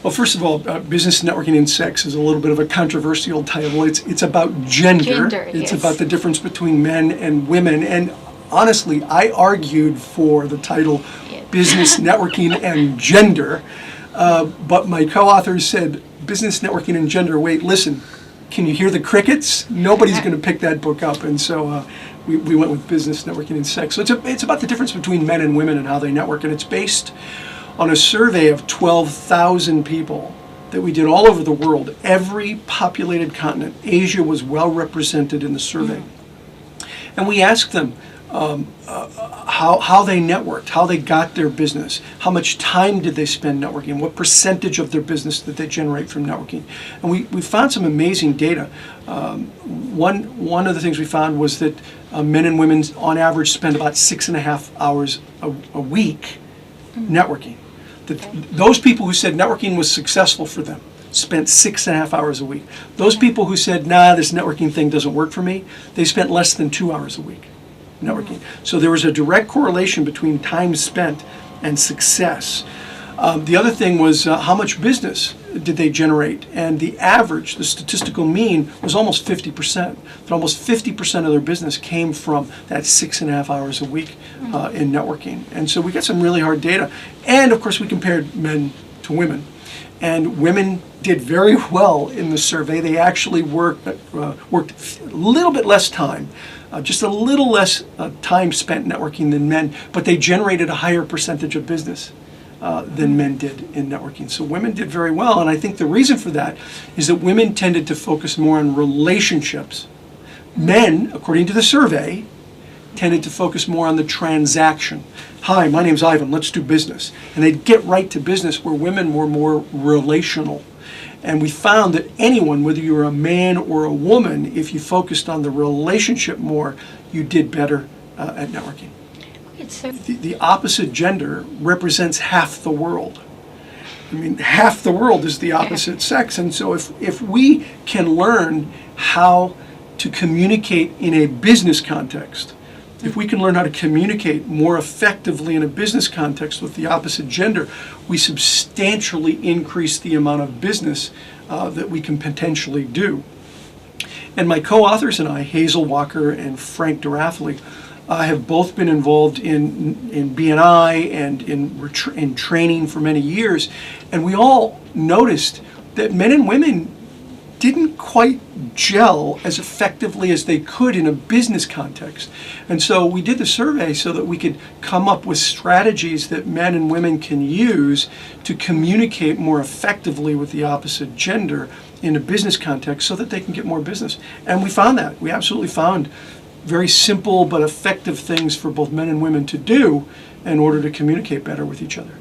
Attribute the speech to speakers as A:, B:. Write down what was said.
A: Well, first of all, Business Networking and Sex is a little bit of a controversial title. It's about gender. It's about the difference between men and women. And honestly, I argued for the title Business Networking and Gender. But my co-authors said, Business Networking and Gender, wait, listen, can you hear the crickets? Nobody's going to pick that book up. And so we went with Business Networking and Sex. So it's about the difference between men and women and how they network. And it's based on a survey of 12,000 people that we did all over the world. Every populated continent. Asia was well represented in the survey. And we asked them how they networked, how they got their business, how much time did they spend networking, what percentage of their business did they generate from networking. And we found some amazing data. One of the things we found was that men and women on average spend about 6.5 hours a week networking. Those people who said networking was successful for them spent 6.5 hours a week. Those people who said, nah, this networking thing doesn't work for me, they spent less than 2 hours a week networking. So there was a direct correlation between time spent and success. The other thing was how much business did they generate? And the average, the statistical mean, was almost 50%. But almost 50% of their business came from that 6.5 hours a week in networking. And so we got some really hard data. And of course we compared men to women. And women did very well in the survey. They actually worked a little bit less time, just a little less time spent networking than men, but they generated a higher percentage of business than men did in networking. So women did very well, and I think the reason for that is that women tended to focus more on relationships. Men, according to the survey, tended to focus more on the transaction. Hi, my name's Ivan, let's do business. And they'd get right to business, where women were more relational. And we found that anyone, whether you were a man or a woman, if you focused on the relationship more, you did better at networking. The opposite gender represents half the world. I mean, half the world is the opposite sex. And so if we can learn how to communicate in a business context, if we can learn how to communicate more effectively in a business context with the opposite gender, we substantially increase the amount of business that we can potentially do. And my co-authors and I, Hazel Walker and Frank Durathli, have both been involved in B&I and in training for many years. And we all noticed that men and women didn't quite gel as effectively as they could in a business context. And so we did the survey so that we could come up with strategies that men and women can use to communicate more effectively with the opposite gender in a business context so that they can get more business. And we found that. We absolutely found very simple but effective things for both men and women to do in order to communicate better with each other.